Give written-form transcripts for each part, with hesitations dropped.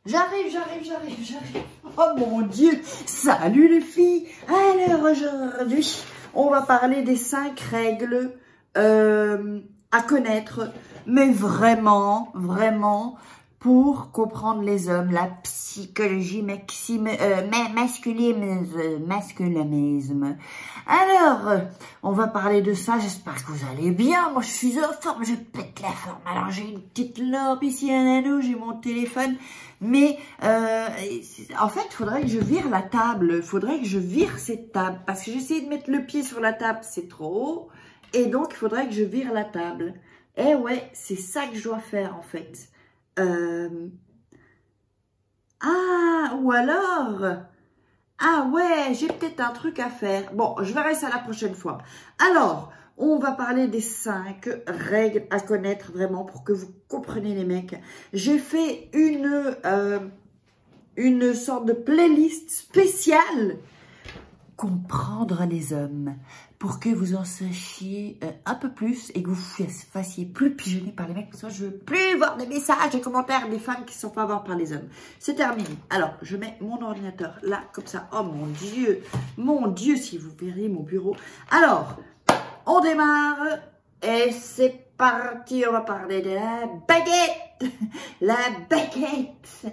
J'arrive. Oh mon Dieu, salut les filles. Alors aujourd'hui, on va parler des 5 règles à connaître, mais vraiment, pour comprendre les hommes, la psychologie masculinisme. Alors, on va parler de ça, j'espère que vous allez bien. Moi, je suis en forme, je pète la forme. Alors, j'ai une petite lampe ici, un anneau, j'ai mon téléphone. Mais, en fait, il faudrait que je vire la table. Il faudrait que je vire cette table. Parce que j'essaie de mettre le pied sur la table, c'est trop haut. Et donc, il faudrait que je vire la table. Eh ouais, c'est ça que je dois faire, en fait. Ah, ou alors... Ah ouais, j'ai peut-être un truc à faire. Bon, je verrai ça la prochaine fois. Alors, on va parler des 5 règles à connaître vraiment pour que vous compreniez les mecs. J'ai fait une sorte de playlist spéciale. Comprendre les hommes, pour que vous en sachiez un peu plus et que vous fassiez plus pigeonner par les mecs, parce que je veux plus voir des messages, des commentaires des femmes qui ne sont pas voir par les hommes. C'est terminé. Alors, je mets mon ordinateur là, comme ça. Oh mon Dieu, si vous verrez mon bureau. Alors, on démarre et c'est parti. On va parler de la baguette. La baguette.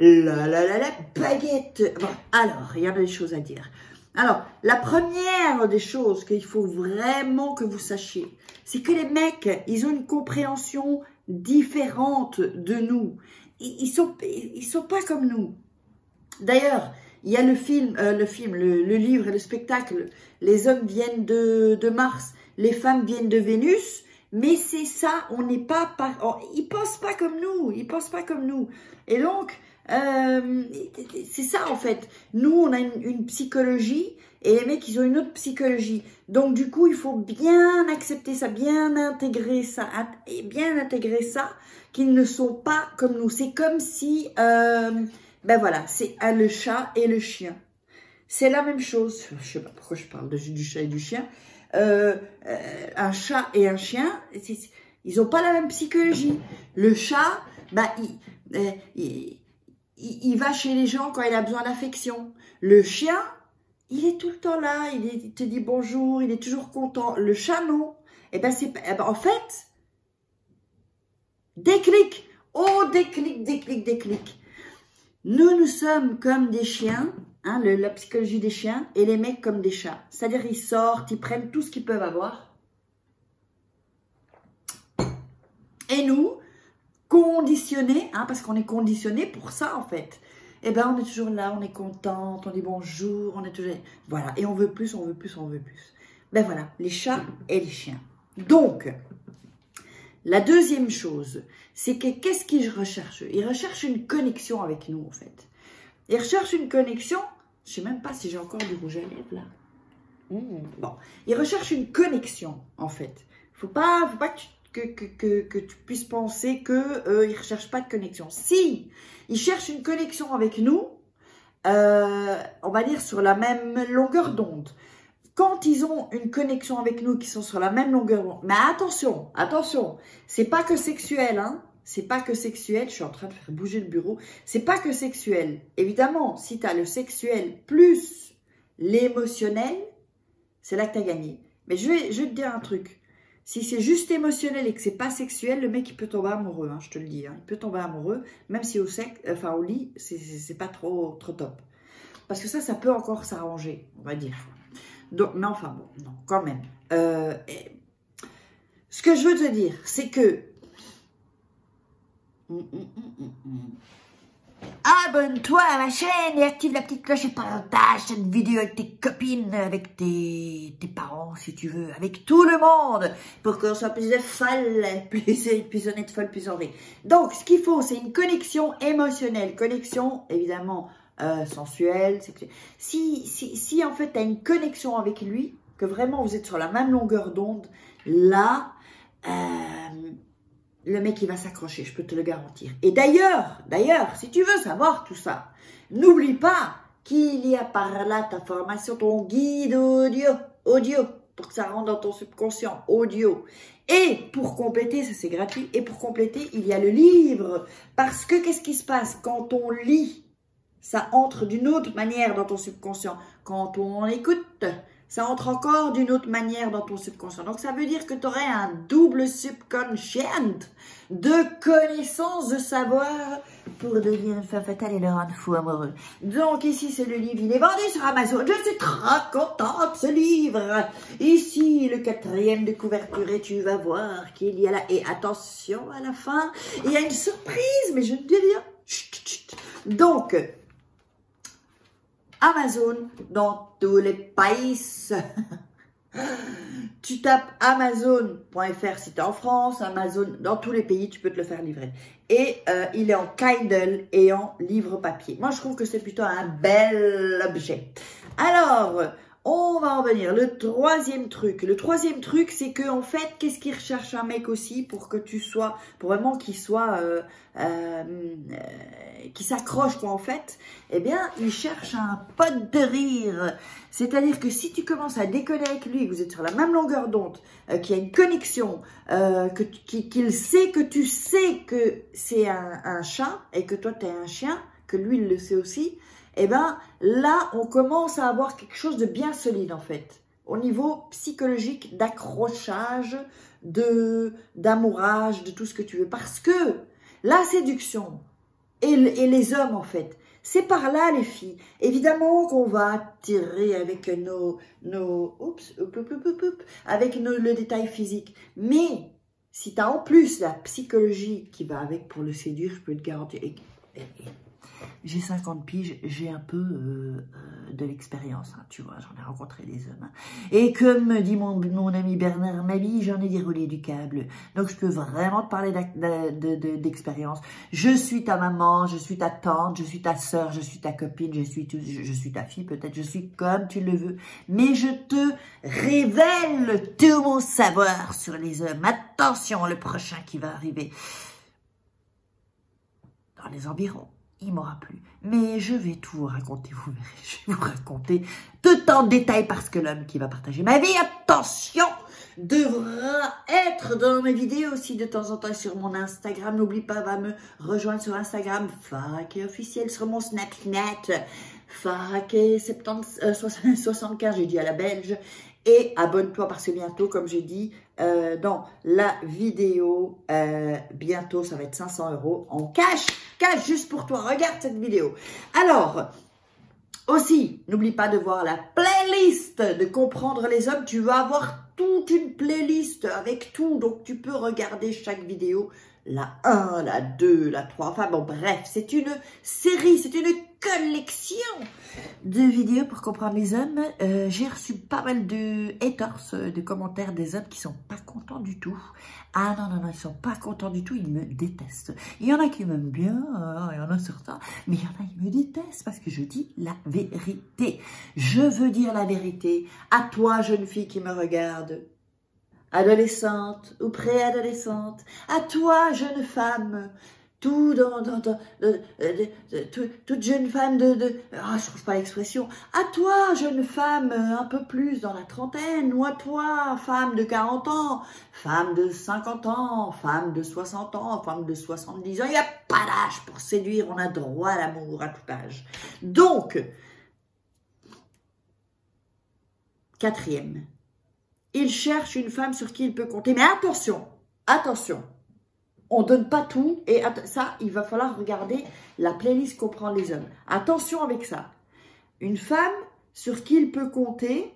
La baguette. Bon, alors, il y en a des choses à dire. Alors, la première des choses qu'il faut vraiment que vous sachiez, c'est que les mecs, ils ont une compréhension différente de nous. Ils sont pas comme nous. D'ailleurs, il y a le livre et le spectacle. Les hommes viennent de Mars, les femmes viennent de Vénus. Mais c'est ça, on n'est pas... ils pensent pas comme nous, Et donc... c'est ça en fait. Nous on a une psychologie et les mecs ils ont une autre psychologie. Donc du coup il faut bien accepter ça, bien intégrer ça qu'ils ne sont pas comme nous. C'est comme si ben voilà, c'est le chat et le chien. C'est la même chose. Je sais pas pourquoi je parle du chat et du chien. Un chat et un chien, ils ont pas la même psychologie. Le chat, bah il va chez les gens quand il a besoin d'affection. Le chien, il est tout le temps là, il te dit bonjour, il est toujours content. Le chat, non. Et ben en fait, déclic. Oh, déclic. Nous sommes comme des chiens, hein, la psychologie des chiens, et les mecs comme des chats. C'est-à-dire, ils sortent, ils prennent tout ce qu'ils peuvent avoir. Et nous, conditionnés, hein, parce qu'on est conditionné pour ça en fait. Et ben on est toujours là, on est contente, on dit bonjour, on est toujours... Voilà, et on veut plus. Ben voilà, les chats et les chiens. Donc, la deuxième chose, c'est que qu'est-ce qu'ils recherchent? Ils recherchent une connexion avec nous en fait. Ils recherchent une connexion, je sais même pas si j'ai encore du rouge à lèvres là. Bon, ils recherchent une connexion en fait. Faut pas que tu puisses penser qu'ils ne recherchent pas de connexion. Si, ils cherchent une connexion avec nous, on va dire sur la même longueur d'onde. Quand ils ont une connexion avec nous qui sont sur la même longueur d'onde, mais attention, c'est pas que sexuel, hein. C'est pas que sexuel, je suis en train de faire bouger le bureau, c'est pas que sexuel. Évidemment, si tu as le sexuel plus l'émotionnel, c'est là que tu as gagné. Mais je vais te dire un truc. Si c'est juste émotionnel et que c'est pas sexuel, le mec il peut tomber amoureux, hein, je te le dis. Hein. Il peut tomber amoureux, même si au lit, c'est pas trop top. Parce que ça peut encore s'arranger, on va dire. Donc, mais enfin bon, non, quand même. Ce que je veux te dire, c'est que... Abonne-toi à ma chaîne et active la petite cloche et partage cette vidéo avec tes copines, avec tes parents si tu veux, avec tout le monde pour qu'on soit plus de folles, plus honnête, folle, plus en vrai. Donc ce qu'il faut c'est une connexion émotionnelle, connexion évidemment sensuelle, sexuelle. Si en fait tu as une connexion avec lui, que vraiment vous êtes sur la même longueur d'onde, là... le mec, il va s'accrocher, je peux te le garantir. Et d'ailleurs, si tu veux savoir tout ça, n'oublie pas qu'il y a par là ta formation, ton guide audio pour que ça rentre dans ton subconscient audio. Et pour compléter, ça c'est gratuit, et pour compléter, il y a le livre. Parce que qu'est-ce qui se passe quand on lit? Ça entre d'une autre manière dans ton subconscient. Quand on écoute, ça entre encore d'une autre manière dans ton subconscient. Donc, ça veut dire que tu aurais un double subconscient de connaissances, de savoir pour devenir une femme fatale et le rendre fou amoureux. Donc, ici, c'est le livre. Il est vendu sur Amazon. Je suis très contente, ce livre. Ici, le 4e de couverture et tu vas voir qu'il y a là. Et attention, à la fin, il y a une surprise, mais je ne dis rien. Chut, chut. Donc, Amazon dans tous les pays. Tu tapes Amazon.fr si tu es en France, Amazon dans tous les pays, tu peux te le faire livrer. Et il est en Kindle et en livre papier. Moi, je trouve que c'est plutôt un bel objet. Alors, on va en venir. Le troisième truc, c'est que en fait, qu'est-ce qu'il recherche un mec aussi pour que tu sois, pour vraiment qu'il soit, qui s'accroche quoi en fait. Eh bien, il cherche un pote de rire. C'est-à-dire que si tu commences à déconner avec lui, que vous êtes sur la même longueur d'onde, qu'il y a une connexion, qu'il sait que tu sais que c'est un chat et que toi tu es un chien, que lui il le sait aussi. Eh bien, là, on commence à avoir quelque chose de bien solide, en fait. Au niveau psychologique, d'accrochage, d'amourage, de tout ce que tu veux. Parce que la séduction et les hommes, en fait, c'est par là, les filles. Évidemment qu'on va attirer avec avec le détail physique. Mais, si tu as en plus la psychologie qui va avec pour le séduire, je peux te garantir... J'ai 50 piges, j'ai un peu de l'expérience, hein, tu vois, j'en ai rencontré des hommes. Hein. Et comme me dit mon ami Bernard Mabille, j'en ai déroulé du câble. Donc je peux vraiment te parler d'expérience. Je suis ta maman, je suis ta tante, je suis ta soeur, je suis ta copine, je suis ta fille peut-être, je suis comme tu le veux. Mais je te révèle tout mon savoir sur les hommes. Attention, le prochain qui va arriver dans les environs. Il m'aura plu. Mais je vais tout vous raconter, vous verrez. Je vais vous raconter tout en détail parce que l'homme qui va partager ma vie, attention, devra être dans mes vidéos aussi de temps en temps sur mon Instagram. N'oublie pas, va me rejoindre sur Instagram, Faraké officiel, sur mon Snapchat, Faraké 75, j'ai dit à la belge. Et abonne-toi parce que bientôt, comme j'ai dit dans la vidéo, bientôt ça va être 500 € en cash juste pour toi. Regarde cette vidéo. Alors, aussi, n'oublie pas de voir la playlist de comprendre les hommes. Tu vas avoir toute une playlist avec tout. Donc, tu peux regarder chaque vidéo. La 1, la 2, la 3. Enfin bon, bref, c'est une série, c'est une collection de vidéos pour comprendre les hommes. J'ai reçu pas mal de haters, de commentaires des hommes qui sont pas contents du tout. Ah non, non, non, ils sont pas contents du tout, ils me détestent. Il y en a qui m'aiment bien, il y en a certains, mais il y en a qui me détestent parce que je dis la vérité. Je veux dire la vérité à toi, jeune fille qui me regarde. Adolescente ou préadolescente, à toi, jeune femme, toute jeune femme je trouve pas l'expression, à toi, jeune femme, un peu plus dans la trentaine, ou à toi, femme de 40 ans, femme de 50 ans, femme de 60 ans, femme de 70 ans, il n'y a pas d'âge pour séduire, on a droit à l'amour à tout âge. Donc, 4e. Il cherche une femme sur qui il peut compter. Mais attention, attention, on ne donne pas tout. Et ça, il va falloir regarder la playlist Comprend les hommes. Attention avec ça. Une femme sur qui il peut compter.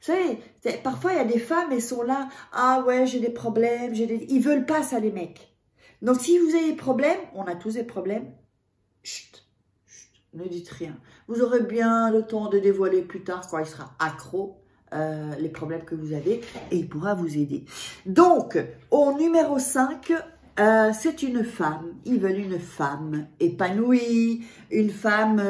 Vous savez, parfois il y a des femmes, elles sont là. Ah ouais, j'ai des problèmes. Ils veulent pas ça, les mecs. Donc si vous avez des problèmes, on a tous des problèmes. Chut, chut, ne dites rien. Vous aurez bien le temps de dévoiler plus tard quand il sera accro. Les problèmes que vous avez et il pourra vous aider. Donc, au numéro 5, c'est une femme. Ils veulent une femme épanouie, une femme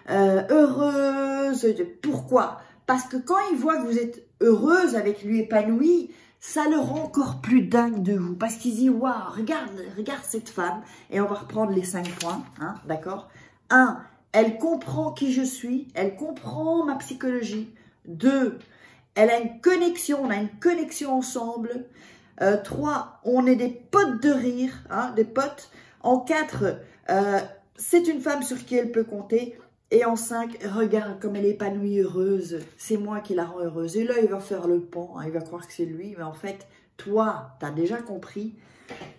heureuse. Pourquoi? Parce que quand ils voient que vous êtes heureuse avec lui, épanouie, ça le rend encore plus dingue de vous. Parce qu'ils disent, waouh, regarde cette femme. Et on va reprendre les 5 points, hein, d'accord? 1, elle comprend qui je suis, elle comprend ma psychologie. 2, elle a une connexion, on a une connexion ensemble. 3, on est des potes de rire, hein, des potes. En 4, c'est une femme sur qui elle peut compter. Et en 5, regarde comme elle est épanouie, heureuse. C'est moi qui la rends heureuse. Et là, il va faire le pan, hein, il va croire que c'est lui. Mais en fait, toi, tu as déjà compris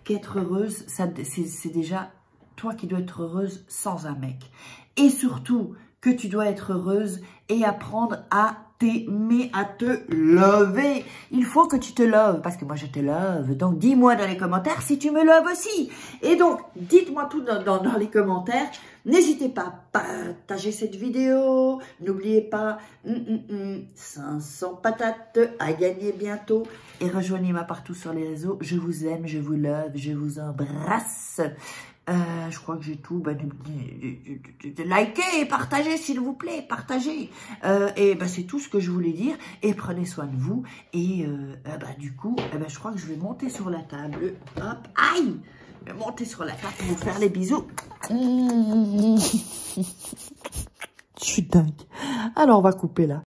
qu'être heureuse, c'est déjà toi qui dois être heureuse sans un mec. Et surtout, que tu dois être heureuse et apprendre à t'aimer, à te lover. Il faut que tu te loves, parce que moi je te love. Donc dis-moi dans les commentaires si tu me loves aussi. Et donc, dites-moi tout dans les commentaires. N'hésitez pas à partager cette vidéo. N'oubliez pas, 500 patates à gagner bientôt. Et rejoignez-moi partout sur les réseaux. Je vous aime, je vous love, je vous embrasse. Je crois que j'ai tout. De liker et partager, s'il vous plaît. Partagez. Et c'est tout ce que je voulais dire. Et prenez soin de vous. Et du coup, je crois que je vais monter sur la table. Hop, aïe! Je vais monter sur la table pour vous faire les bisous. Je suis dingue. Alors, on va couper là.